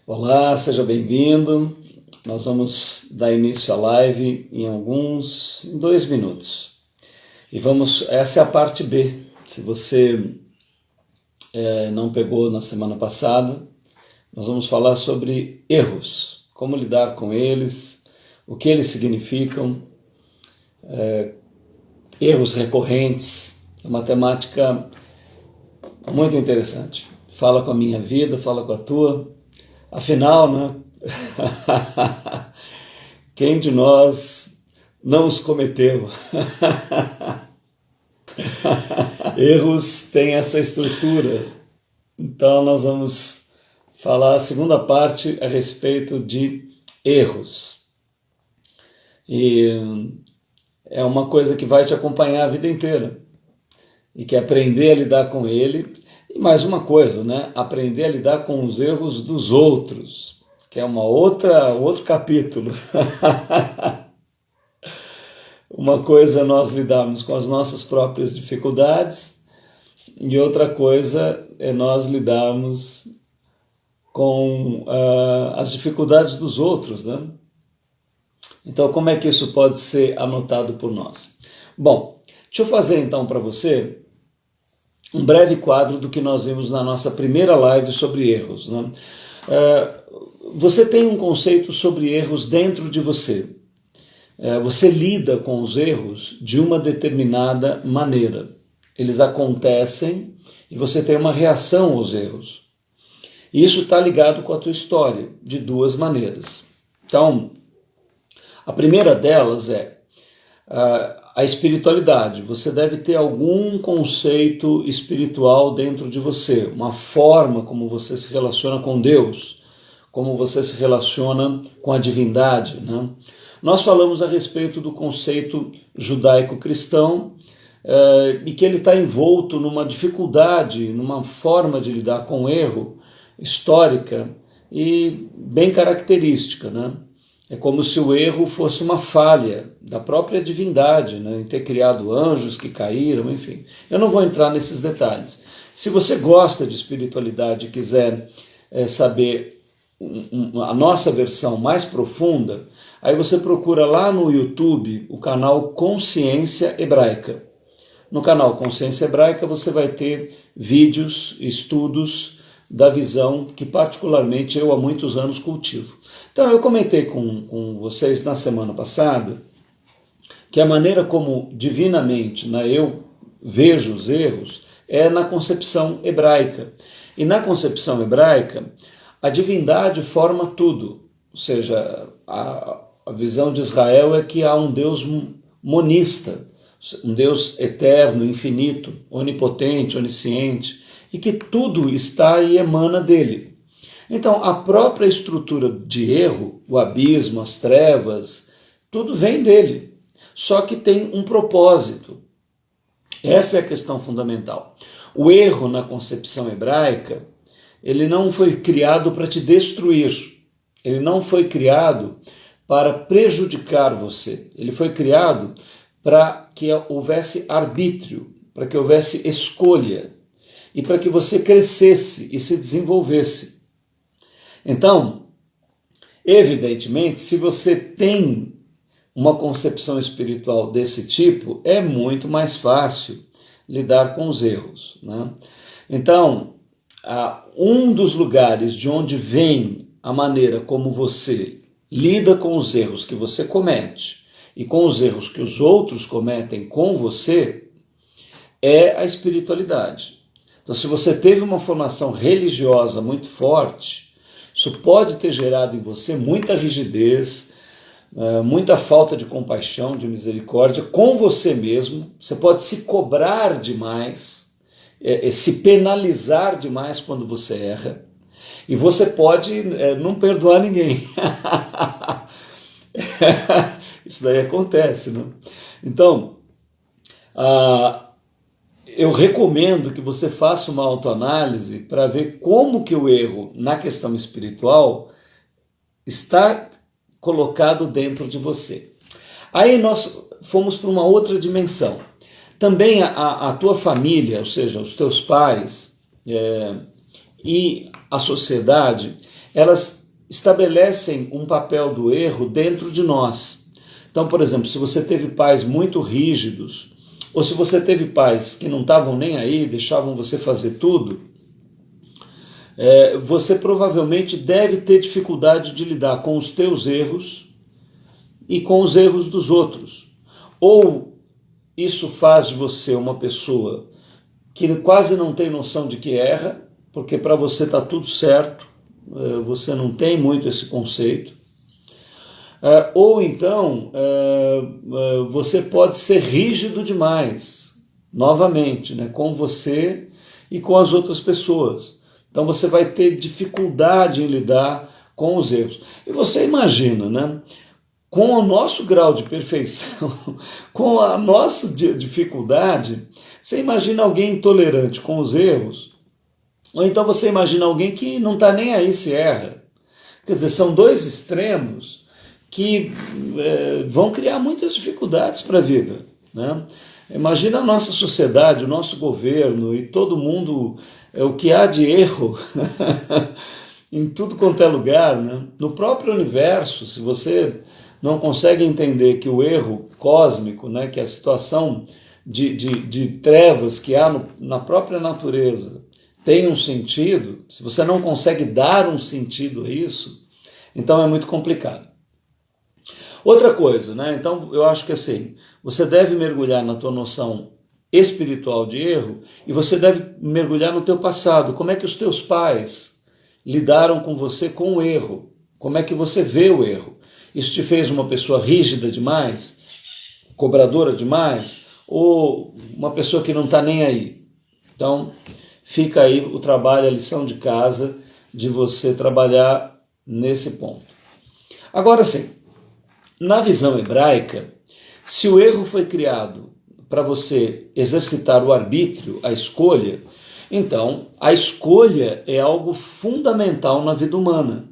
Olá, seja bem-vindo. Nós vamos dar início à live em 2 minutos. Essa é a parte B. Se você não pegou na semana passada, nós vamos falar sobre erros, como lidar com eles, o que eles significam, erros recorrentes. É uma temática muito interessante. Fala com a minha vida, fala com a tua. Afinal, né? Quem de nós não os cometeu? Erros têm essa estrutura. Então nós vamos falar a segunda parte a respeito de erros. E é uma coisa que vai te acompanhar a vida inteira. E que aprender a lidar com ele. E mais uma coisa, né? Aprender a lidar com os erros dos outros, que é outro capítulo. Uma coisa é nós lidarmos com as nossas próprias dificuldades e outra coisa é nós lidarmos com as dificuldades dos outros, né? Então, como é que isso pode ser anotado por nós? Bom, deixa eu fazer então para você um breve quadro do que nós vimos na nossa primeira live sobre erros, né? Você tem um conceito sobre erros dentro de você. Você lida com os erros de uma determinada maneira. Eles acontecem e você tem uma reação aos erros. E isso está ligado com a tua história, de duas maneiras. Então, a primeira delas é a espiritualidade. Você deve ter algum conceito espiritual dentro de você, uma forma como você se relaciona com Deus, como você se relaciona com a divindade, né? Nós falamos a respeito do conceito judaico-cristão e que ele está envolto numa dificuldade, numa forma de lidar com o erro histórica e bem característica, né? É como se o erro fosse uma falha da própria divindade, né? Em ter criado anjos que caíram, enfim. Eu não vou entrar nesses detalhes. Se você gosta de espiritualidade e quiser saber a nossa versão mais profunda, aí você procura lá no YouTube o canal Consciência Hebraica. No canal Consciência Hebraica você vai ter vídeos, estudos da visão que particularmente eu há muitos anos cultivo. Então eu comentei com vocês na semana passada que a maneira como divinamente eu vejo os erros é na concepção hebraica. E na concepção hebraica a divindade forma tudo, ou seja, a visão de Israel é que há um Deus monista, um Deus eterno, infinito, onipotente, onisciente, e que tudo está e emana dele. Então, a própria estrutura de erro, o abismo, as trevas, tudo vem dele. Só que tem um propósito. Essa é a questão fundamental. O erro na concepção hebraica, ele não foi criado para te destruir. Ele não foi criado para prejudicar você. Ele foi criado para que houvesse arbítrio, para que houvesse escolha e para que você crescesse e se desenvolvesse. Então, evidentemente, se você tem uma concepção espiritual desse tipo, é muito mais fácil lidar com os erros, né? Então, um dos lugares de onde vem a maneira como você lida com os erros que você comete e com os erros que os outros cometem com você é a espiritualidade. Então, se você teve uma formação religiosa muito forte, isso pode ter gerado em você muita rigidez, muita falta de compaixão, de misericórdia com você mesmo. Você pode se cobrar demais, se penalizar demais quando você erra, e você pode não perdoar ninguém. Isso daí acontece, né? Então, eu recomendo que você faça uma autoanálise para ver como que o erro na questão espiritual está colocado dentro de você. Aí nós fomos para uma outra dimensão. Também a tua família, ou seja, os teus pais e a sociedade, elas estabelecem um papel do erro dentro de nós. Então, por exemplo, se você teve pais muito rígidos, ou se você teve pais que não estavam nem aí, deixavam você fazer tudo, você provavelmente deve ter dificuldade de lidar com os teus erros e com os erros dos outros. Ou isso faz de você uma pessoa que quase não tem noção de que erra, porque para você está tudo certo, você não tem muito esse conceito. Ou então você pode ser rígido demais, novamente, né, com você e com as outras pessoas. Então você vai ter dificuldade em lidar com os erros. E você imagina, né, com o nosso grau de perfeição, com a nossa dificuldade, você imagina alguém intolerante com os erros, ou então você imagina alguém que não está nem aí se erra. Quer dizer, são dois extremos que vão criar muitas dificuldades para a vida, né? Imagina a nossa sociedade, o nosso governo e todo mundo, o que há de erro em tudo quanto é lugar, né? No próprio universo, se você não consegue entender que o erro cósmico, né, que é a situação de trevas que há na própria natureza, tem um sentido, se você não consegue dar um sentido a isso, então é muito complicado. Outra coisa, né? Então eu acho que assim, você deve mergulhar na tua noção espiritual de erro e você deve mergulhar no teu passado. Como é que os teus pais lidaram com você com o erro? Como é que você vê o erro? Isso te fez uma pessoa rígida demais? Cobradora demais? Ou uma pessoa que não está nem aí? Então fica aí o trabalho, a lição de casa de você trabalhar nesse ponto. Agora sim, na visão hebraica, se o erro foi criado para você exercitar o arbítrio, a escolha, então a escolha é algo fundamental na vida humana.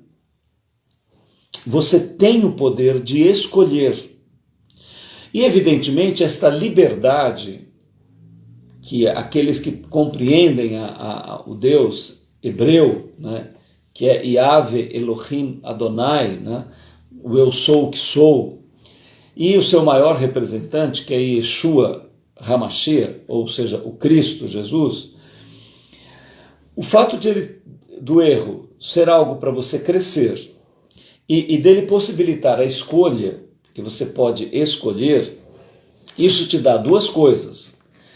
Você tem o poder de escolher. E evidentemente esta liberdade, que aqueles que compreendem o Deus hebreu, né, que é Yahvé Elohim Adonai, né, o eu sou o que sou, e o seu maior representante, que é Yeshua HaMashiach, ou seja, o Cristo Jesus, o fato do erro ser algo para você crescer e dele possibilitar a escolha, que você pode escolher, isso te dá duas coisas.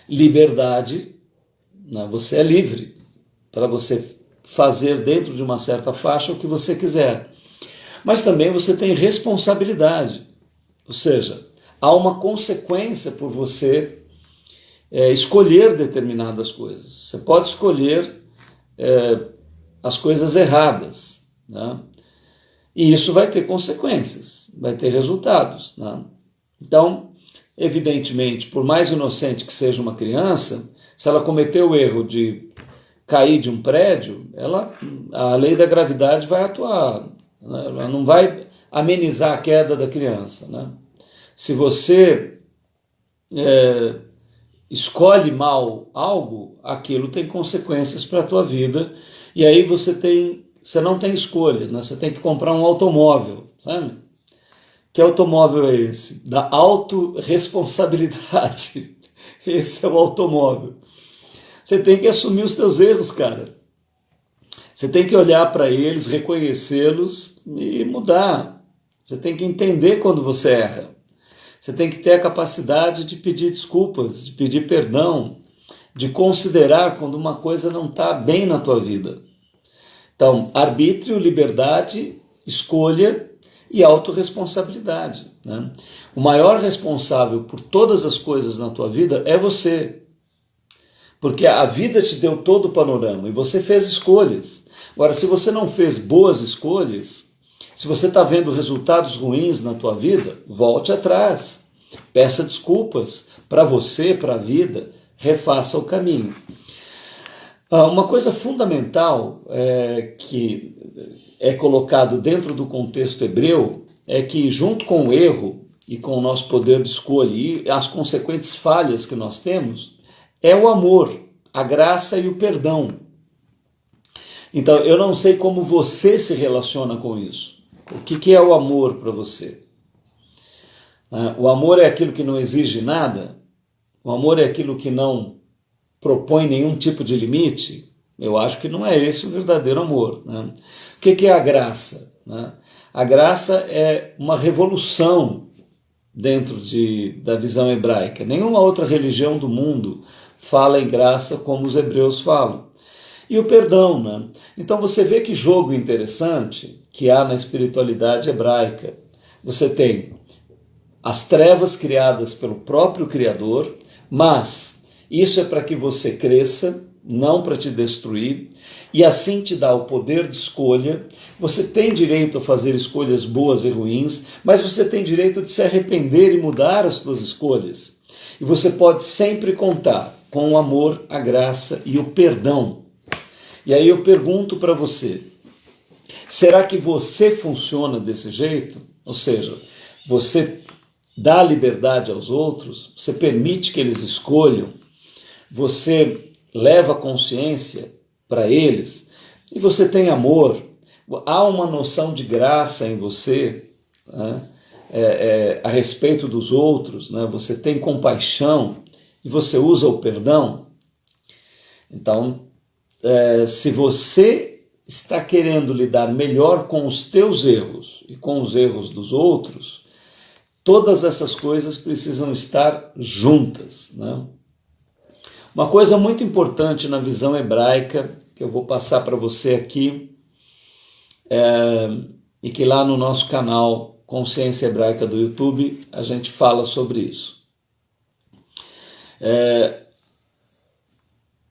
Liberdade, né? Você é livre para você fazer dentro de uma certa faixa o que você quiser. Mas também você tem responsabilidade, ou seja, há uma consequência por você escolher determinadas coisas. Você pode escolher as coisas erradas, né? E isso vai ter consequências, vai ter resultados, né? Então, evidentemente, por mais inocente que seja uma criança, se ela cometeu o erro de cair de um prédio, a lei da gravidade vai atuar, né? Ela não vai amenizar a queda da criança, né? Se você escolhe mal algo, aquilo tem consequências para a tua vida, e aí você não tem escolha, né? Você tem que comprar um automóvel, sabe? Que automóvel é esse? Da autorresponsabilidade. Esse é o automóvel. Você tem que assumir os teus erros, cara. Você tem que olhar para eles, reconhecê-los e mudar. Você tem que entender quando você erra. Você tem que ter a capacidade de pedir desculpas, de pedir perdão, de considerar quando uma coisa não está bem na tua vida. Então, arbítrio, liberdade, escolha e autorresponsabilidade, né? O maior responsável por todas as coisas na tua vida é você. Porque a vida te deu todo o panorama e você fez escolhas. Agora, se você não fez boas escolhas, se você está vendo resultados ruins na tua vida, volte atrás. Peça desculpas para você, para a vida, refaça o caminho. Uma coisa fundamental que é colocado dentro do contexto hebreu é que, junto com o erro e com o nosso poder de escolha e as consequentes falhas que nós temos, é o amor, a graça e o perdão. Então, eu não sei como você se relaciona com isso. O que é o amor para você? O amor é aquilo que não exige nada? O amor é aquilo que não propõe nenhum tipo de limite? Eu acho que não é esse o verdadeiro amor. Né? O que é a graça? Né? A graça é uma revolução dentro da visão hebraica. Nenhuma outra religião do mundo fala em graça como os hebreus falam. E o perdão, né? Então você vê que jogo interessante que há na espiritualidade hebraica. Você tem as trevas criadas pelo próprio Criador, mas isso é para que você cresça, não para te destruir, e assim te dá o poder de escolha. Você tem direito a fazer escolhas boas e ruins, mas você tem direito de se arrepender e mudar as suas escolhas. E você pode sempre contar com o amor, a graça e o perdão. E aí eu pergunto para você, será que você funciona desse jeito? Ou seja, você dá liberdade aos outros, você permite que eles escolham, você leva consciência para eles, e você tem amor, há uma noção de graça em você, né? A respeito dos outros, né? Você tem compaixão e você usa o perdão. Então, se você está querendo lidar melhor com os teus erros e com os erros dos outros, todas essas coisas precisam estar juntas, né? Uma coisa muito importante na visão hebraica, que eu vou passar para você aqui, e que lá no nosso canal Consciência Hebraica do YouTube, a gente fala sobre isso.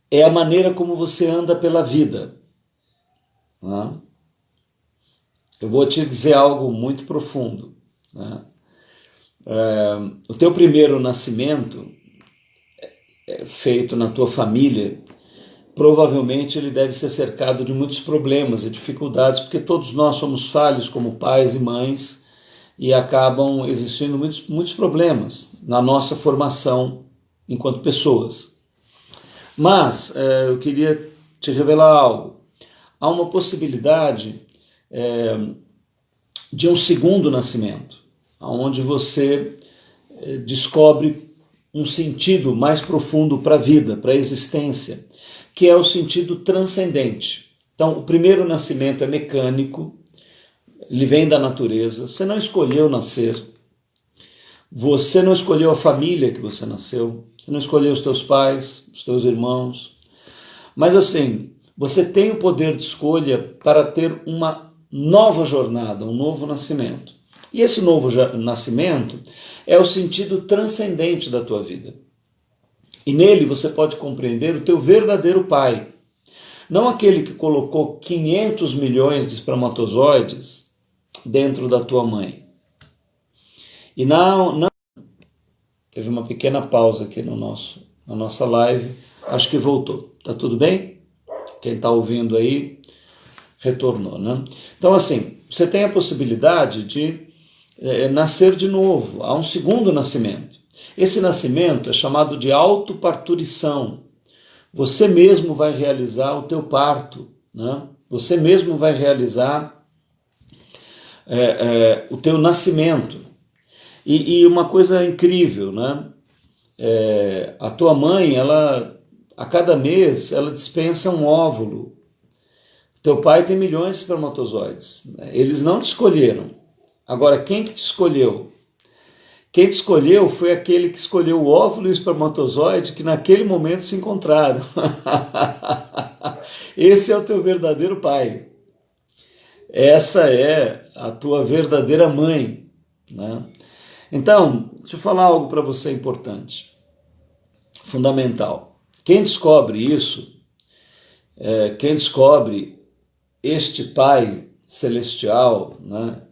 É a maneira como você anda pela vida. Né? Eu vou te dizer algo muito profundo. Né? O teu primeiro nascimento, feito na tua família, provavelmente ele deve ser cercado de muitos problemas e dificuldades, porque todos nós somos falhos como pais e mães e acabam existindo muitos problemas na nossa formação enquanto pessoas. Mas eu queria te revelar algo. Há uma possibilidade de um segundo nascimento, onde você descobre um sentido mais profundo para a vida, para a existência, que é o sentido transcendente. Então, o primeiro nascimento é mecânico, ele vem da natureza, você não escolheu nascer, você não escolheu a família que você nasceu, você não escolheu os teus pais, os teus irmãos, mas assim, você tem o poder de escolha para ter uma nova jornada, um novo nascimento. E esse novo nascimento é o sentido transcendente da tua vida. E nele você pode compreender o teu verdadeiro pai. Não aquele que colocou 500 milhões de espermatozoides dentro da tua mãe. E não teve uma pequena pausa aqui na nossa live. Acho que voltou. Tá tudo bem? Quem está ouvindo aí retornou, né? Então assim, você tem a possibilidade de nascer de novo. Há um segundo nascimento. Esse nascimento é chamado de autoparturição. Você mesmo vai realizar o teu parto, né? Você mesmo vai realizar o teu nascimento. E uma coisa incrível, né? A tua mãe, a cada mês, ela dispensa um óvulo. Teu pai tem milhões de espermatozoides. Eles não te escolheram. Agora, quem que te escolheu? Quem te escolheu foi aquele que escolheu o óvulo e o espermatozoide que naquele momento se encontraram. Esse é o teu verdadeiro pai. Essa é a tua verdadeira mãe. Né? Então, deixa eu falar algo para você importante, fundamental. Quem descobre isso, quem descobre este Pai celestial, né?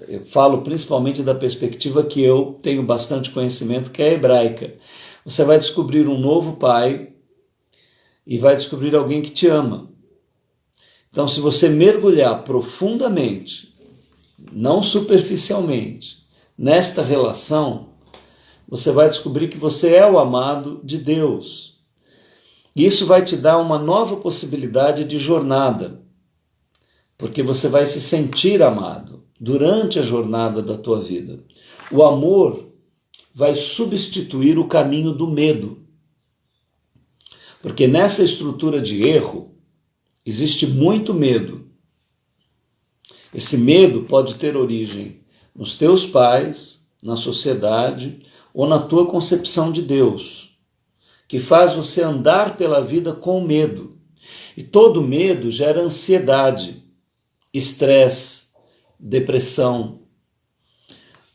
Eu falo principalmente da perspectiva que eu tenho bastante conhecimento, que é a hebraica. Você vai descobrir um novo pai e vai descobrir alguém que te ama. Então, se você mergulhar profundamente, não superficialmente, nesta relação, você vai descobrir que você é o amado de Deus. Isso vai te dar uma nova possibilidade de jornada, porque você vai se sentir amado durante a jornada da tua vida. O amor vai substituir o caminho do medo, porque nessa estrutura de erro existe muito medo. Esse medo pode ter origem nos teus pais, na sociedade ou na tua concepção de Deus, que faz você andar pela vida com medo. E todo medo gera ansiedade, estresse, depressão.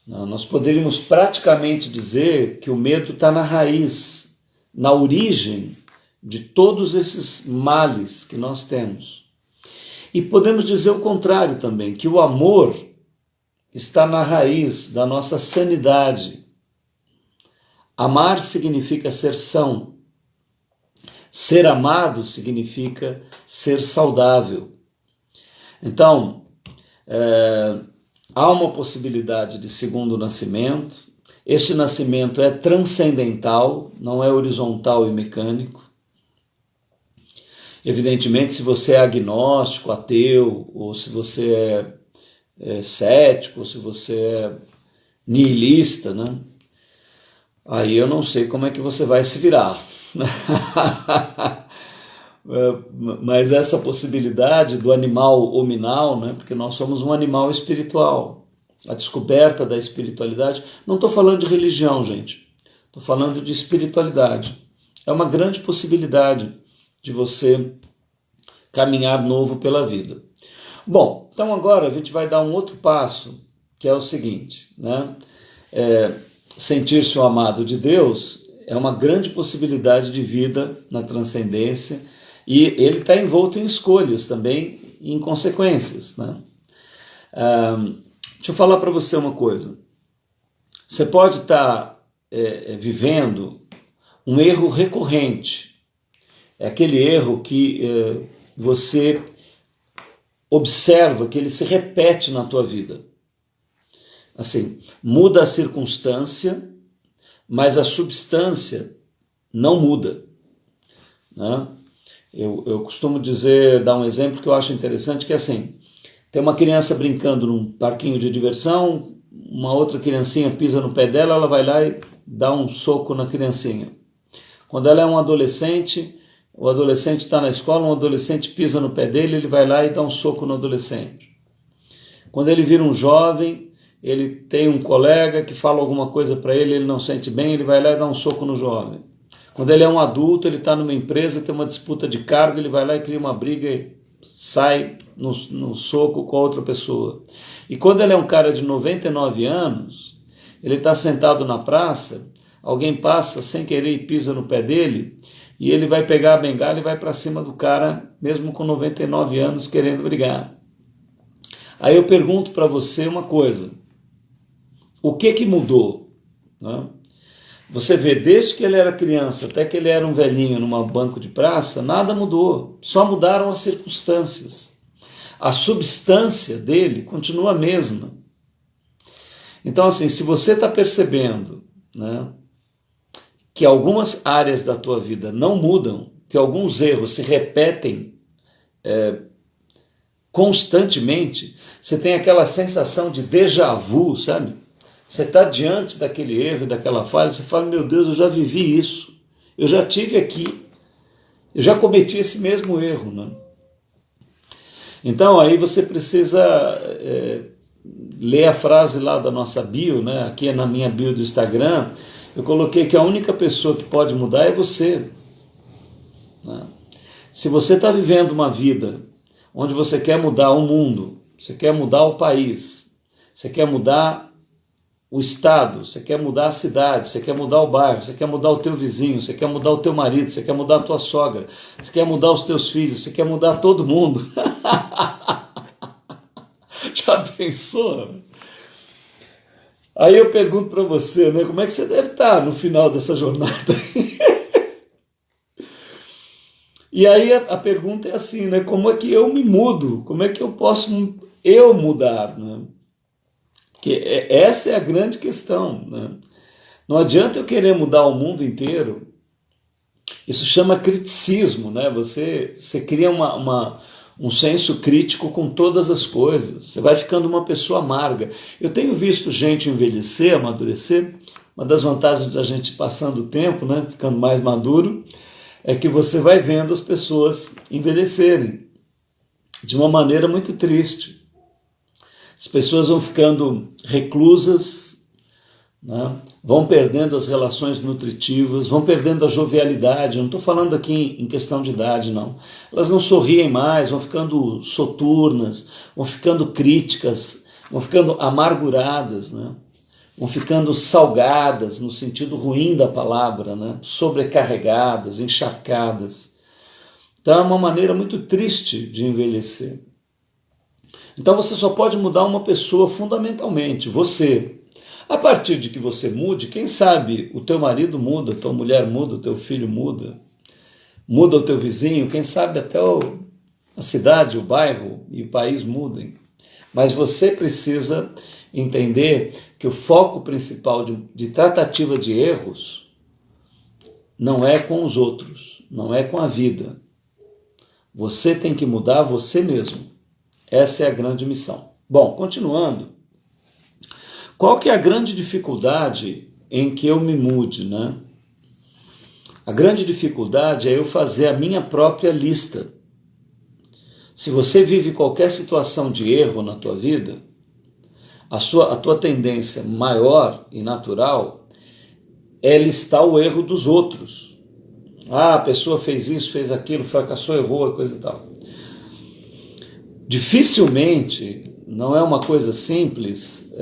Nós poderíamos praticamente dizer que o medo está na raiz, na origem de todos esses males que nós temos. E podemos dizer o contrário também, que o amor está na raiz da nossa sanidade. Amar significa ser são. Ser amado significa ser saudável. Então, há uma possibilidade de segundo nascimento. Este nascimento é transcendental, não é horizontal e mecânico. Evidentemente, se você é agnóstico, ateu, ou se você é cético, ou se você é nihilista, né? Aí eu não sei como é que você vai se virar. Mas essa possibilidade do animal hominal, né? Porque nós somos um animal espiritual, a descoberta da espiritualidade, não estou falando de religião, gente, estou falando de espiritualidade. É uma grande possibilidade de você caminhar novo pela vida. Bom, então agora a gente vai dar um outro passo, que é o seguinte, né? Sentir-se o amado de Deus é uma grande possibilidade de vida na transcendência, e ele está envolto em escolhas também e em consequências, né? Deixa eu falar para você uma coisa. Você pode estar vivendo um erro recorrente. É aquele erro que você observa que ele se repete na tua vida. Assim, muda a circunstância, mas a substância não muda, né? Eu costumo dar um exemplo que eu acho interessante, que é assim, tem uma criança brincando num parquinho de diversão, uma outra criancinha pisa no pé dela, ela vai lá e dá um soco na criancinha. Quando ela é um adolescente, o adolescente está na escola, um adolescente pisa no pé dele, ele vai lá e dá um soco no adolescente. Quando ele vira um jovem, ele tem um colega que fala alguma coisa para ele, ele não sente bem, ele vai lá e dá um soco no jovem. Quando ele é um adulto, ele está numa empresa, tem uma disputa de cargo, ele vai lá e cria uma briga e sai no soco com a outra pessoa. E quando ele é um cara de 99 anos, ele está sentado na praça, alguém passa sem querer e pisa no pé dele, e ele vai pegar a bengala e vai para cima do cara, mesmo com 99 anos, querendo brigar. Aí eu pergunto para você uma coisa, o que mudou? Né? Você vê, desde que ele era criança até que ele era um velhinho num banco de praça, nada mudou, só mudaram as circunstâncias. A substância dele continua a mesma. Então, assim, se você está percebendo, né, que algumas áreas da tua vida não mudam, que alguns erros se repetem constantemente, você tem aquela sensação de déjà vu, sabe? Você está diante daquele erro e daquela falha, você fala, meu Deus, eu já vivi isso, eu já tive aqui, eu já cometi esse mesmo erro, né? Então aí você precisa ler a frase lá da nossa bio, né? Aqui é na minha bio do Instagram, eu coloquei que a única pessoa que pode mudar é você, né? Se você está vivendo uma vida onde você quer mudar o mundo, você quer mudar o país, você quer mudar o estado, você quer mudar a cidade, você quer mudar o bairro, você quer mudar o teu vizinho, você quer mudar o teu marido, você quer mudar a tua sogra, você quer mudar os teus filhos, você quer mudar todo mundo. Já pensou? Aí eu pergunto para você, né, como é que você deve estar no final dessa jornada? E aí a pergunta é assim, né, como é que eu me mudo? Como é que eu posso mudar, né? Porque essa é a grande questão, né? Não adianta eu querer mudar o mundo inteiro Isso chama criticismo, né? Você cria um senso crítico com todas as coisas. Você vai ficando uma pessoa amarga. Eu tenho visto gente envelhecer, amadurecer. Uma das vantagens da gente passando o tempo, né, ficando mais maduro, é que você vai vendo as pessoas envelhecerem de uma maneira muito triste. As pessoas vão ficando reclusas, né, vão perdendo as relações nutritivas, vão perdendo a jovialidade. Eu não estou falando aqui em questão de idade, não. Elas não sorriem mais, vão ficando soturnas, vão ficando críticas, vão ficando amarguradas, né? Vão ficando salgadas, no sentido ruim da palavra, né? Sobrecarregadas, encharcadas. Então é uma maneira muito triste de envelhecer. Então você só pode mudar uma pessoa fundamentalmente, você. A partir de que você mude, quem sabe o teu marido muda, a tua mulher muda, o teu filho muda, muda o teu vizinho, quem sabe até a cidade, o bairro e o país mudem. Mas você precisa entender que o foco principal de tratativa de erros não é com os outros, não é com a vida. Você tem que mudar você mesmo. Essa é a grande missão. Bom, continuando. Qual que é a grande dificuldade em que eu me mude, né? A grande dificuldade é eu fazer a minha própria lista. Se você vive qualquer situação de erro na tua vida, a tua tendência maior e natural é listar o erro dos outros. Ah, a pessoa fez isso, fez aquilo, fracassou, errou, coisa e tal. Dificilmente, não é uma coisa simples,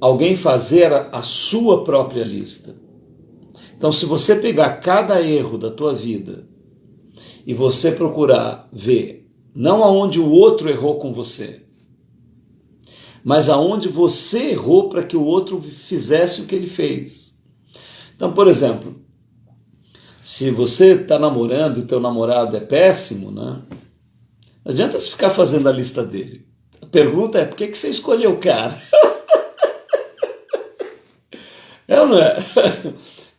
alguém fazer a sua própria lista. Então, se você pegar cada erro da tua vida e você procurar ver, não aonde o outro errou com você, mas aonde você errou para que o outro fizesse o que ele fez. Então, por exemplo, se você está namorando e o teu namorado é péssimo, né? Não adianta você ficar fazendo a lista dele. A pergunta é, por que você escolheu o cara? É ou não é?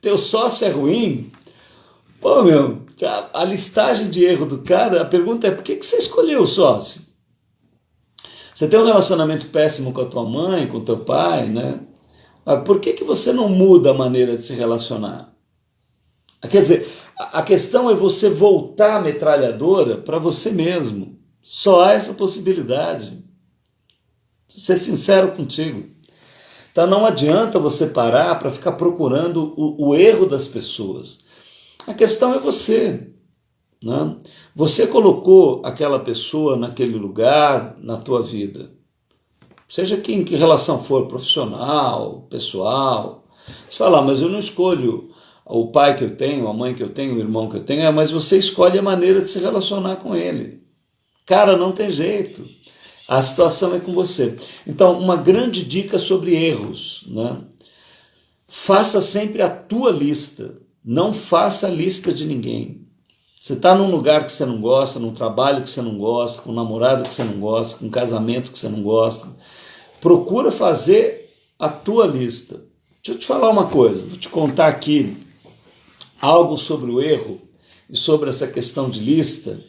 Teu sócio é ruim? Pô, meu, a listagem de erro do cara, a pergunta é, por que você escolheu o sócio? Você tem um relacionamento péssimo com a tua mãe, com o teu pai, né? Por que você não muda a maneira de se relacionar? Quer dizer, a questão é você voltar a metralhadora para você mesmo. Só há essa possibilidade. Ser sincero contigo. Então não adianta você parar para ficar procurando o erro das pessoas. A questão é você, né? Você colocou aquela pessoa naquele lugar na tua vida. Seja em que relação for, profissional, pessoal. Você fala, mas eu não escolho o pai que eu tenho, a mãe que eu tenho, o irmão que eu tenho, mas você escolhe a maneira de se relacionar com ele. Cara, não tem jeito. A situação é com você. Então, uma grande dica sobre erros, né? Faça sempre a tua lista. Não faça a lista de ninguém. Você está num lugar que você não gosta, num trabalho que você não gosta, com um namorado que você não gosta, com um casamento que você não gosta. Procura fazer a tua lista. Deixa eu te falar uma coisa, vou te contar aqui algo sobre o erro e sobre essa questão de lista,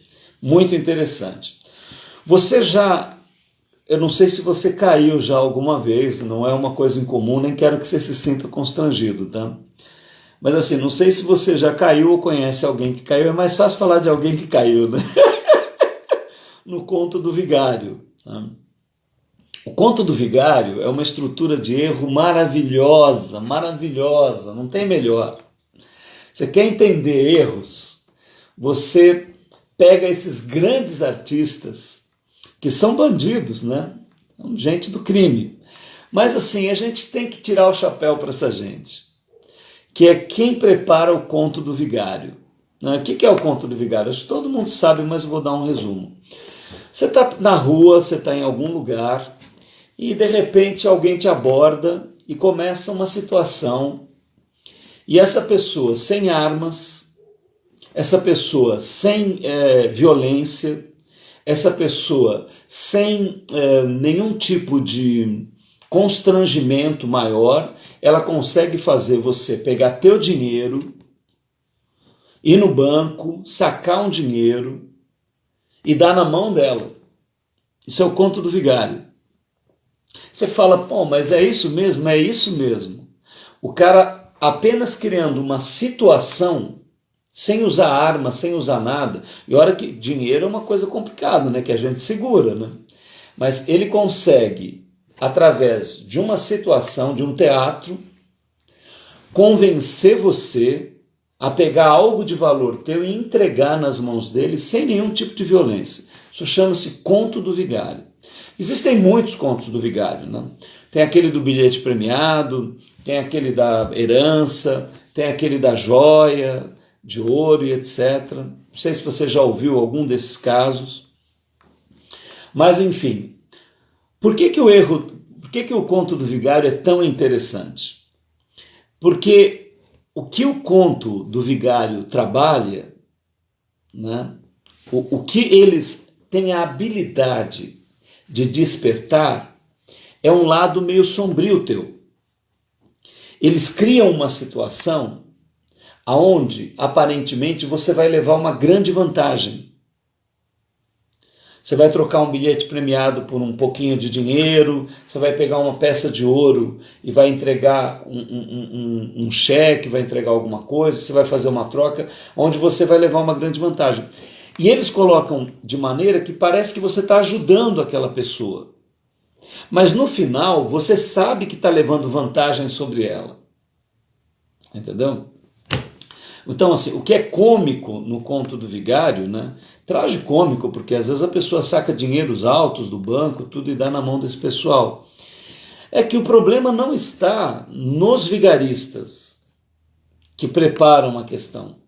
muito interessante. Eu não sei se você caiu já alguma vez, não é uma coisa incomum, nem quero que você se sinta constrangido, tá? Mas assim, não sei se você já caiu ou conhece alguém que caiu, é mais fácil falar de alguém que caiu, né? No Conto do Vigário. Tá? O Conto do Vigário é uma estrutura de erro maravilhosa, maravilhosa, não tem melhor. Você quer entender erros? Você pega esses grandes artistas, que são bandidos, né? Gente do crime. Mas assim, a gente tem que tirar o chapéu para essa gente, que é quem prepara o Conto do Vigário. O que é o Conto do Vigário? Acho que todo mundo sabe, mas eu vou dar um resumo. Você está na rua, você está em algum lugar, e de repente alguém te aborda e começa uma situação, e essa pessoa sem armas, essa pessoa sem violência, essa pessoa sem nenhum tipo de constrangimento maior, ela consegue fazer você pegar teu dinheiro ir no banco, sacar um dinheiro e dar na mão dela. Isso é o conto do vigário. Você fala, pô, mas é isso mesmo? É isso mesmo. O cara apenas criando uma situação, sem usar arma, sem usar nada, e olha que dinheiro é uma coisa complicada, né? Que a gente segura, né? Mas ele consegue, através de uma situação, de um teatro, convencer você a pegar algo de valor teu e entregar nas mãos dele sem nenhum tipo de violência. Isso chama-se conto do vigário. Existem muitos contos do vigário, né? Tem aquele do bilhete premiado, tem aquele da herança, tem aquele da joia, de ouro e etc. Não sei se você já ouviu algum desses casos. Mas, enfim, por que o conto do vigário é tão interessante? Porque o que o conto do vigário trabalha, né, o que eles têm a habilidade de despertar, é um lado meio sombrio teu. Eles criam uma situação aonde, aparentemente, você vai levar uma grande vantagem. Você vai trocar um bilhete premiado por um pouquinho de dinheiro, você vai pegar uma peça de ouro e vai entregar um cheque, vai entregar alguma coisa, você vai fazer uma troca, onde você vai levar uma grande vantagem. E eles colocam de maneira que parece que você está ajudando aquela pessoa. Mas no final, você sabe que está levando vantagem sobre ela. Entendeu? Então, assim, o que é cômico no conto do vigário, né? Tragicômico, porque às vezes a pessoa saca dinheiros altos do banco, tudo, e dá na mão desse pessoal. É que o problema não está nos vigaristas que preparam a questão.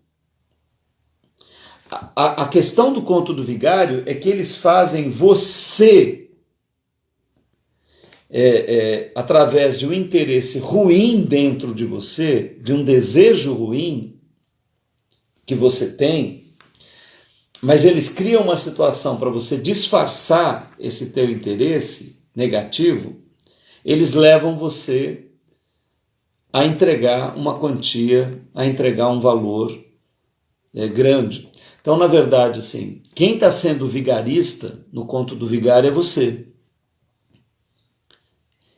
A questão do conto do vigário é que eles fazem você, através de um interesse ruim dentro de você, de um desejo ruim que você tem, mas eles criam uma situação para você disfarçar esse teu interesse negativo, eles levam você a entregar uma quantia, a entregar um valor grande. Então, na verdade, assim, quem está sendo vigarista no conto do vigário é você.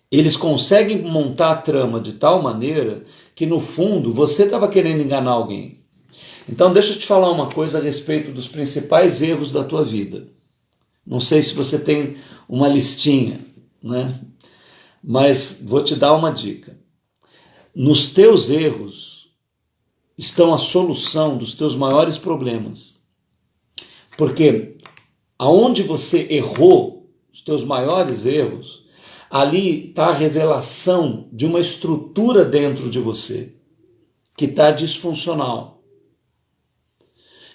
Eles conseguem montar a trama de tal maneira que, no fundo, você estava querendo enganar alguém. Então, deixa eu te falar uma coisa a respeito dos principais erros da tua vida. Não sei se você tem uma listinha, né? Mas vou te dar uma dica. Nos teus erros estão a solução dos teus maiores problemas. Porque aonde você errou, os teus maiores erros, ali está a revelação de uma estrutura dentro de você que está disfuncional.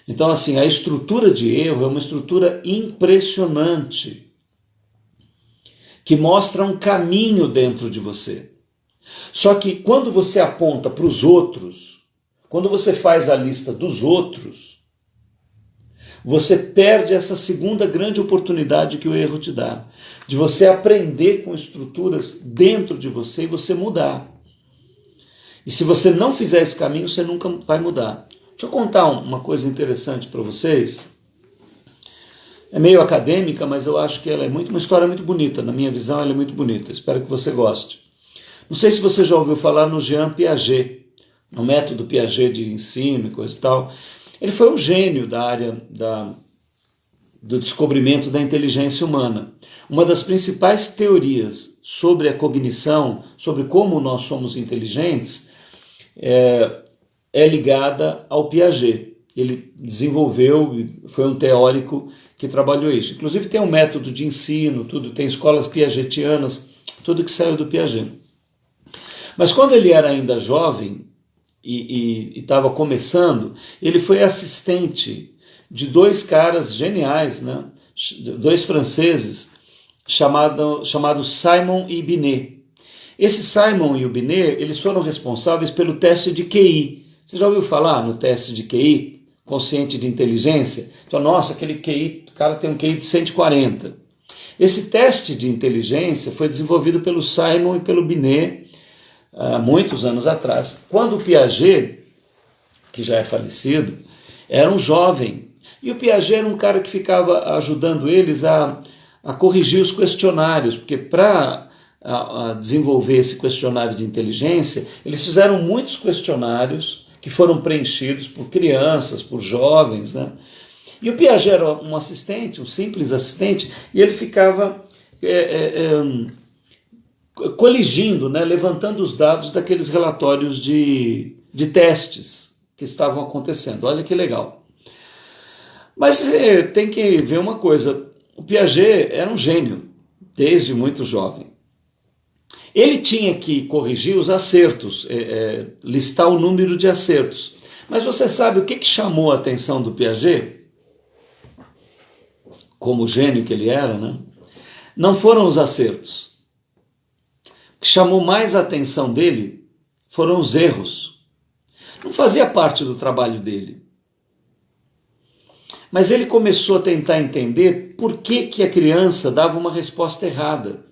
Então, assim, a estrutura de erro é uma estrutura impressionante, que mostra um caminho dentro de você. Só que quando você aponta para os outros, quando você faz a lista dos outros, você perde essa segunda grande oportunidade que o erro te dá, de você aprender com estruturas dentro de você e você mudar. E se você não fizer esse caminho, você nunca vai mudar. Deixa eu contar uma coisa interessante para vocês. É meio acadêmica, mas eu acho que ela é uma história muito bonita. Na minha visão, ela é muito bonita. Espero que você goste. Não sei se você já ouviu falar no Jean Piaget, no método Piaget de ensino e coisa e tal. Ele foi um gênio da área do descobrimento da inteligência humana. Uma das principais teorias sobre a cognição, sobre como nós somos inteligentes, é ligada ao Piaget. Ele desenvolveu, foi um teórico que trabalhou isso. Inclusive tem um método de ensino, tudo, tem escolas piagetianas, tudo que saiu do Piaget. Mas quando ele era ainda jovem e estava começando, ele foi assistente de dois caras geniais, né? Dois franceses, chamados Simon e Binet. Esse Simon e o Binet, eles foram responsáveis pelo teste de QI. Você já ouviu falar no teste de QI, consciente de inteligência? Então, nossa, aquele QI, o cara tem um QI de 140. Esse teste de inteligência foi desenvolvido pelo Simon e pelo Binet há muitos anos atrás. Quando o Piaget, que já é falecido, Era um jovem. E o Piaget era um cara que ficava ajudando eles a corrigir os questionários, porque para desenvolver esse questionário de inteligência, eles fizeram muitos questionários que foram preenchidos por crianças, por jovens, né? E o Piaget era um assistente, um simples assistente, e ele ficava coligindo, né, levantando os dados daqueles relatórios de testes que estavam acontecendo. Olha que legal. Mas tem que ver uma coisa, o Piaget era um gênio, desde muito jovem. Ele tinha que corrigir os acertos, listar o número de acertos. Mas você sabe o que chamou a atenção do Piaget? Como gênio que ele era, né? Não foram os acertos. O que chamou mais a atenção dele foram os erros. Não fazia parte do trabalho dele. Mas ele começou a tentar entender por que a criança dava uma resposta errada.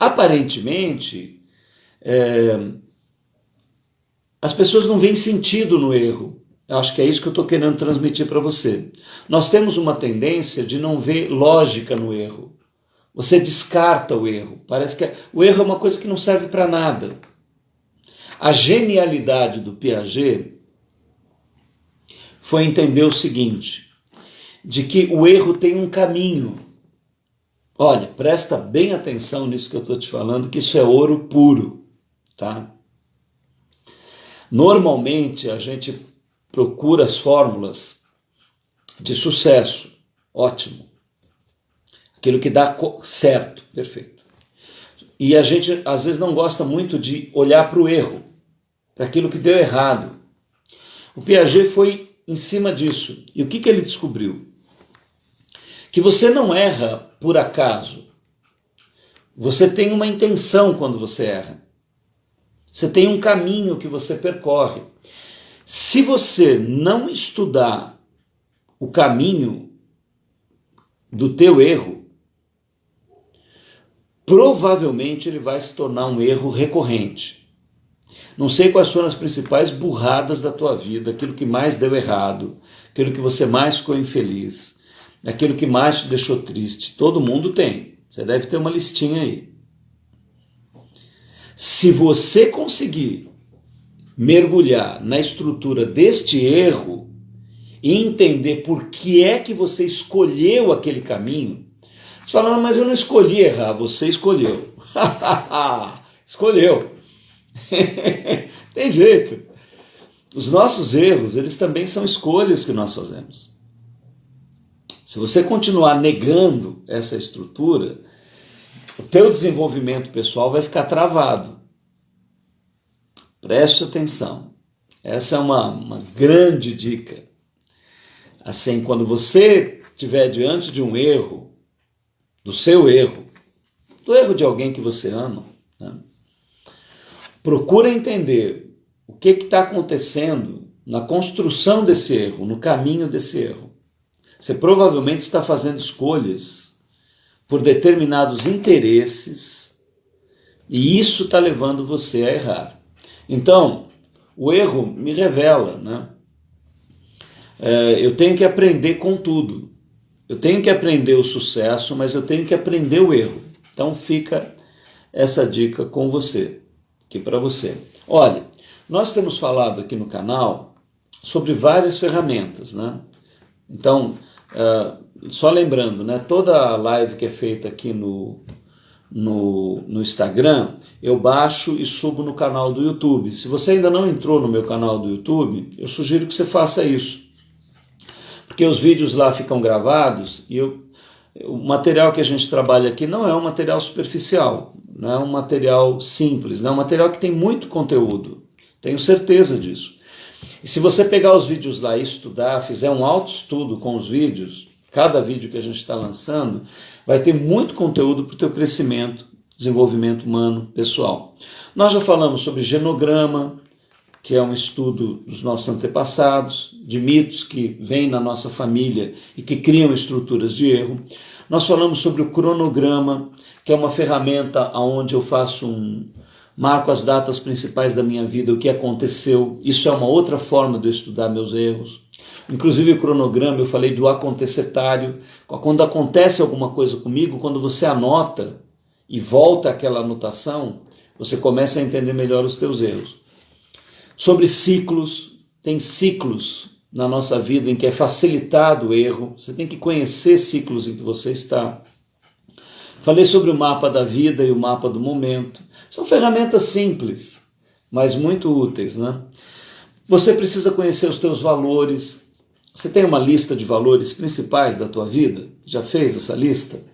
Aparentemente, as pessoas não veem sentido no erro. Eu acho que é isso que eu estou querendo transmitir para você. Nós temos uma tendência de não ver lógica no erro. Você descarta o erro. Parece que o erro é uma coisa que não serve para nada. A genialidade do Piaget foi entender o seguinte, de que o erro tem um caminho. Olha, presta bem atenção nisso que eu estou te falando, que isso é ouro puro, tá? Normalmente a gente procura as fórmulas de sucesso, ótimo. Aquilo que dá certo, perfeito. E a gente às vezes não gosta muito de olhar para o erro, para aquilo que deu errado. O Piaget foi em cima disso. E o que ele descobriu? Que você não erra por acaso. Você tem uma intenção quando você erra. Você tem um caminho que você percorre. Se você não estudar o caminho do teu erro, provavelmente ele vai se tornar um erro recorrente. Não sei quais foram as principais burradas da tua vida, aquilo que mais deu errado, aquilo que você mais ficou infeliz, aquilo que mais te deixou triste. Todo mundo tem. Você deve ter uma listinha aí. Se você conseguir mergulhar na estrutura deste erro e entender por que é que você escolheu aquele caminho, você fala, mas eu não escolhi errar, você escolheu. Escolheu. Tem jeito. Os nossos erros, eles também são escolhas que nós fazemos. Se você continuar negando essa estrutura, o teu desenvolvimento pessoal vai ficar travado. Preste atenção. Essa é uma grande dica. Assim, quando você estiver diante de um erro, do seu erro, do erro de alguém que você ama, né? Procura entender o que está acontecendo na construção desse erro, no caminho desse erro. Você provavelmente está fazendo escolhas por determinados interesses e isso está levando você a errar. Então, o erro me revela, né? Eu tenho que aprender com tudo. Eu tenho que aprender o sucesso, mas eu tenho que aprender o erro. Então fica essa dica com você, aqui para você. Olha, nós temos falado aqui no canal sobre várias ferramentas, né? Então, só lembrando, né? Toda a live que é feita aqui no Instagram, eu baixo e subo no canal do YouTube. Se você ainda não entrou no meu canal do YouTube, eu sugiro que você faça isso. Porque os vídeos lá ficam gravados e o material que a gente trabalha aqui não é um material superficial, não é um material simples, não é um material que tem muito conteúdo, tenho certeza disso. E se você pegar os vídeos lá e estudar, fizer um autoestudo com os vídeos, cada vídeo que a gente está lançando, vai ter muito conteúdo para o teu crescimento, desenvolvimento humano, pessoal. Nós já falamos sobre genograma, que é um estudo dos nossos antepassados, de mitos que vêm na nossa família e que criam estruturas de erro. Nós falamos sobre o cronograma, que é uma ferramenta onde eu faço marco as datas principais da minha vida, o que aconteceu. Isso é uma outra forma de eu estudar meus erros. Inclusive o cronograma, eu falei do acontecetário. Quando acontece alguma coisa comigo, quando você anota e volta àquela anotação, você começa a entender melhor os teus erros. Sobre ciclos, tem ciclos na nossa vida em que é facilitado o erro. Você tem que conhecer ciclos em que você está. Falei sobre o mapa da vida e o mapa do momento. São ferramentas simples, mas muito úteis, né? Você precisa conhecer os teus valores. Você tem uma lista de valores principais da tua vida? Já fez essa lista?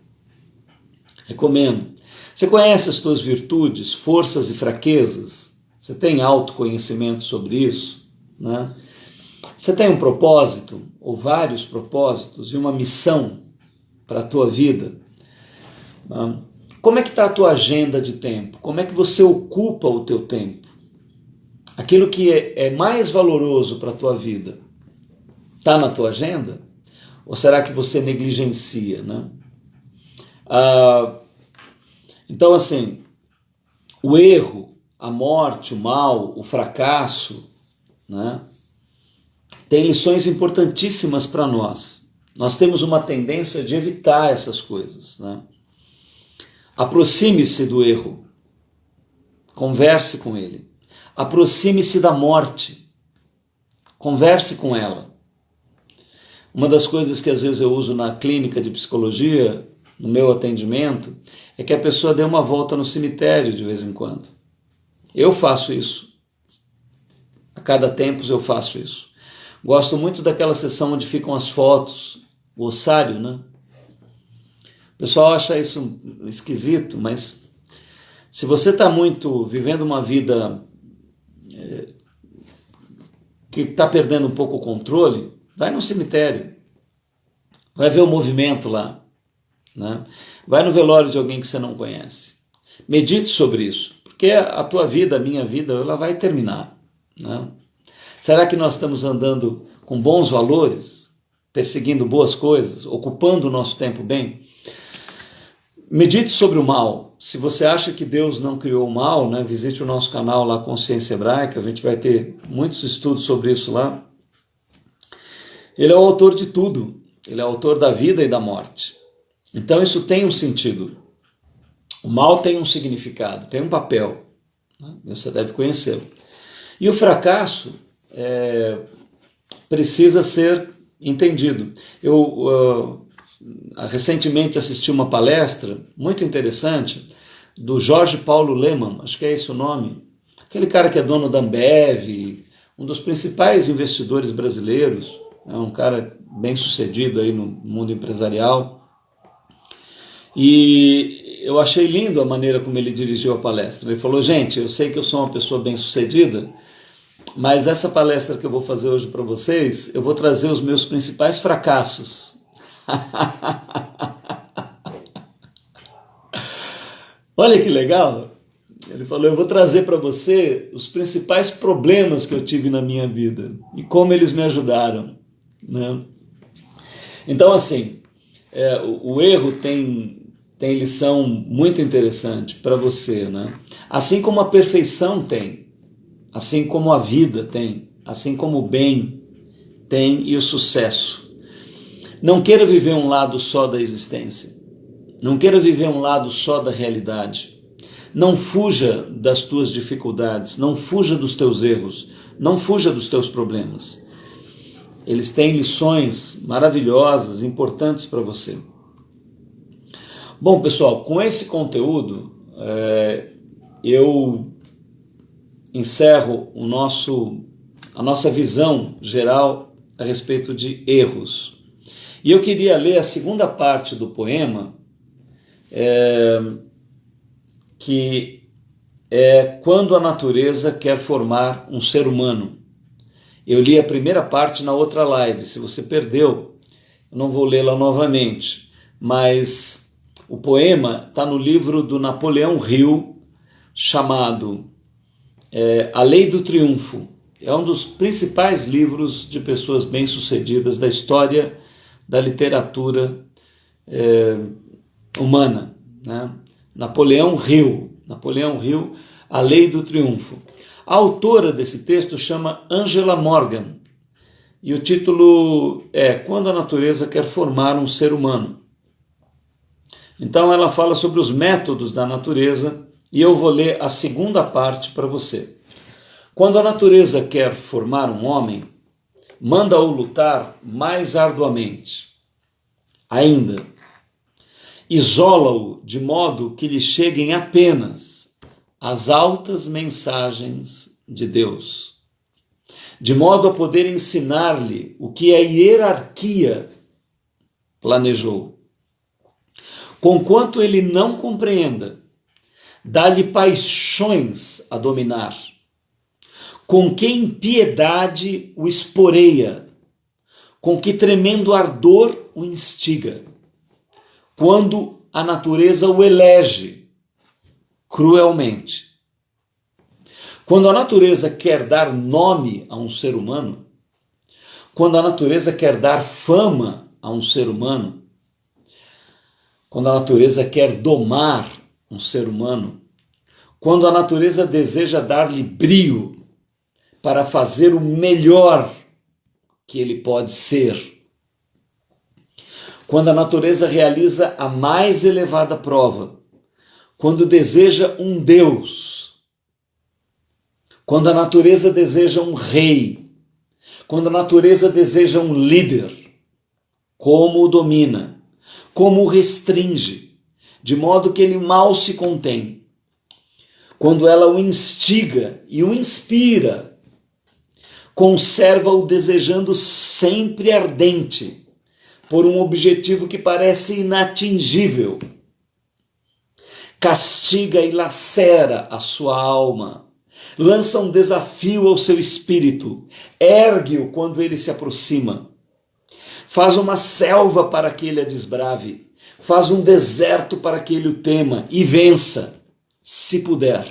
Recomendo. Você conhece as tuas virtudes, forças e fraquezas? Você tem autoconhecimento sobre isso, né? Você tem um propósito, ou vários propósitos, e uma missão para a tua vida? Como é que está a tua agenda de tempo? Como é que você ocupa o teu tempo? Aquilo que é mais valoroso para a tua vida está na tua agenda? Ou será que você negligencia, né? Então, assim, o erro, a morte, o mal, o fracasso, né, tem lições importantíssimas para nós. Nós temos uma tendência de evitar essas coisas, né? Aproxime-se do erro. Converse com ele. Aproxime-se da morte. Converse com ela. Uma das coisas que às vezes eu uso na clínica de psicologia, no meu atendimento, é que a pessoa dê uma volta no cemitério de vez em quando. Eu faço isso. A cada tempos eu faço isso. Gosto muito daquela sessão onde ficam as fotos, o ossário, né? O pessoal acha isso esquisito, mas se você está vivendo uma vida que está perdendo um pouco o controle, vai no cemitério, vai ver o movimento lá, né? Vai no velório de alguém que você não conhece. Medite sobre isso, porque a tua vida, a minha vida, ela vai terminar, né? Será que nós estamos andando com bons valores, perseguindo boas coisas, ocupando o nosso tempo bem? Medite sobre o mal. Se você acha que Deus não criou o mal, né, visite o nosso canal lá, Consciência Hebraica, a gente vai ter muitos estudos sobre isso lá. Ele é o autor de tudo, ele é o autor da vida e da morte. Então isso tem um sentido. O mal tem um significado, tem um papel, né? Você deve conhecê-lo. E o fracasso precisa ser entendido. Eu recentemente assisti uma palestra muito interessante do Jorge Paulo Lemann, acho que é esse o nome, aquele cara que é dono da Ambev, um dos principais investidores brasileiros, é um cara bem sucedido aí no mundo empresarial. E eu achei lindo a maneira como ele dirigiu a palestra. Ele falou: gente, eu sei que eu sou uma pessoa bem sucedida, mas essa palestra que eu vou fazer hoje para vocês, eu vou trazer os meus principais fracassos. Olha que legal. Ele falou: eu vou trazer para você os principais problemas que eu tive na minha vida e como eles me ajudaram, né? Então, assim, o erro tem lição muito interessante para você, né? Assim como a perfeição tem, assim como a vida tem, assim como o bem tem e o sucesso. Não queira viver um lado só da existência. Não queira viver um lado só da realidade. Não fuja das tuas dificuldades, não fuja dos teus erros, não fuja dos teus problemas. Eles têm lições maravilhosas, importantes para você. Bom, pessoal, com esse conteúdo, eu encerro a nossa visão geral a respeito de erros. E eu queria ler a segunda parte do poema, que é Quando a Natureza Quer Formar um Ser Humano. Eu li a primeira parte na outra live. Se você perdeu, eu não vou lê-la novamente. Mas o poema está no livro do Napoleão Hill, chamado A Lei do Triunfo. É um dos principais livros de pessoas bem-sucedidas da história da literatura humana, né? Napoleão Hill, A Lei do Triunfo. A autora desse texto chama Angela Morgan, e o título é Quando a Natureza Quer Formar um Ser Humano. Então ela fala sobre os métodos da natureza, e eu vou ler a segunda parte para você. Quando a natureza quer formar um homem, manda-o lutar mais arduamente. Ainda, isola-o de modo que lhe cheguem apenas as altas mensagens de Deus, de modo a poder ensinar-lhe o que a hierarquia planejou. Conquanto ele não compreenda, dá-lhe paixões a dominar, com que impiedade o esporeia, com que tremendo ardor o instiga, quando a natureza o elege cruelmente. Quando a natureza quer dar nome a um ser humano, quando a natureza quer dar fama a um ser humano, quando a natureza quer domar um ser humano, quando a natureza deseja dar-lhe brio para fazer o melhor que ele pode ser, quando a natureza realiza a mais elevada prova, quando deseja um Deus, quando a natureza deseja um rei, quando a natureza deseja um líder, como o domina, como o restringe, de modo que ele mal se contém, quando ela o instiga e o inspira, conserva-o desejando sempre ardente, por um objetivo que parece inatingível, castiga e lacera a sua alma, lança um desafio ao seu espírito, ergue-o quando ele se aproxima, faz uma selva para que ele a desbrave, faz um deserto para que ele o tema e vença, se puder.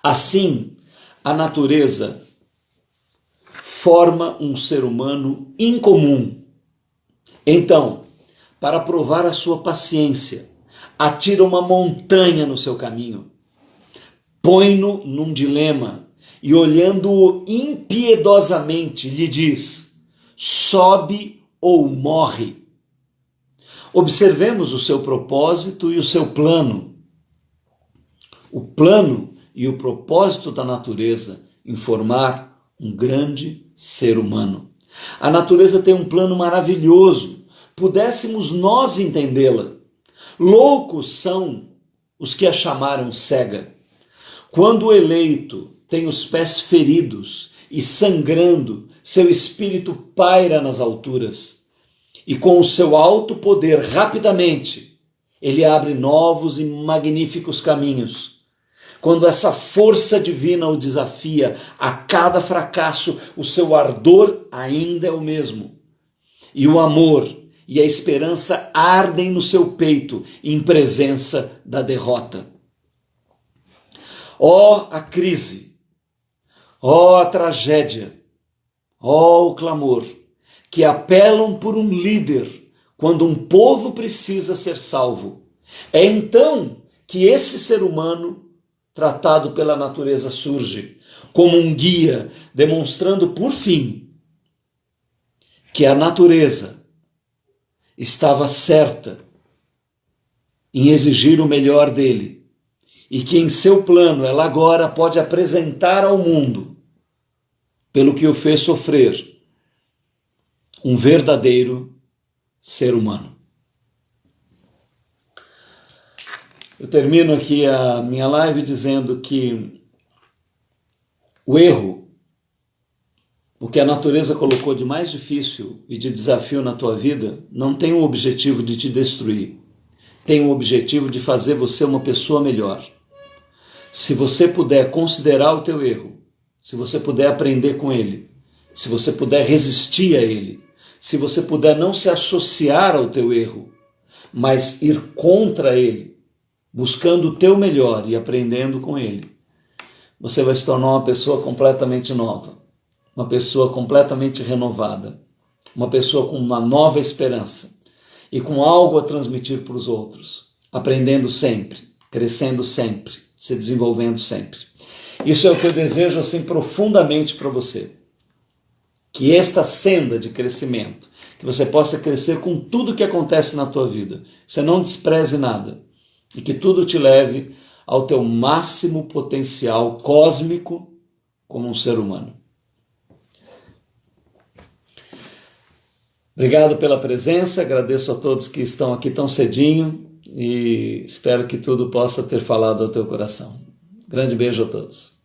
Assim, a natureza forma um ser humano incomum. Então, para provar a sua paciência, atira uma montanha no seu caminho, põe-no num dilema e, olhando-o impiedosamente, lhe diz: sobe ou morre. Observemos o seu propósito e o seu plano. O plano e o propósito da natureza em formar um grande ser humano. A natureza tem um plano maravilhoso. Pudéssemos nós entendê-la. Loucos são os que a chamaram cega. Quando o eleito tem os pés feridos e sangrando, seu espírito paira nas alturas. E com o seu alto poder, rapidamente, ele abre novos e magníficos caminhos. Quando essa força divina o desafia, a cada fracasso, o seu ardor ainda é o mesmo. E o amor e a esperança ardem no seu peito em presença da derrota. Ó a crise, ó a tragédia, ó o clamor, que apelam por um líder quando um povo precisa ser salvo. É então que esse ser humano, tratado pela natureza, surge como um guia, demonstrando por fim que a natureza estava certa em exigir o melhor dele e que em seu plano ela agora pode apresentar ao mundo, pelo que o fez sofrer, um verdadeiro ser humano. Eu termino aqui a minha live dizendo que o erro, o que a natureza colocou de mais difícil e de desafio na tua vida, não tem o objetivo de te destruir. Tem o objetivo de fazer você uma pessoa melhor. Se você puder considerar o teu erro, se você puder aprender com ele, se você puder resistir a ele, se você puder não se associar ao teu erro, mas ir contra ele, buscando o teu melhor e aprendendo com ele, você vai se tornar uma pessoa completamente nova, uma pessoa completamente renovada, uma pessoa com uma nova esperança e com algo a transmitir para os outros, aprendendo sempre, crescendo sempre, se desenvolvendo sempre. Isso é o que eu desejo assim profundamente para você. Que esta senda de crescimento, que você possa crescer com tudo que acontece na tua vida, que você não despreze nada e que tudo te leve ao teu máximo potencial cósmico como um ser humano. Obrigado pela presença, agradeço a todos que estão aqui tão cedinho e espero que tudo possa ter falado ao teu coração. Grande beijo a todos.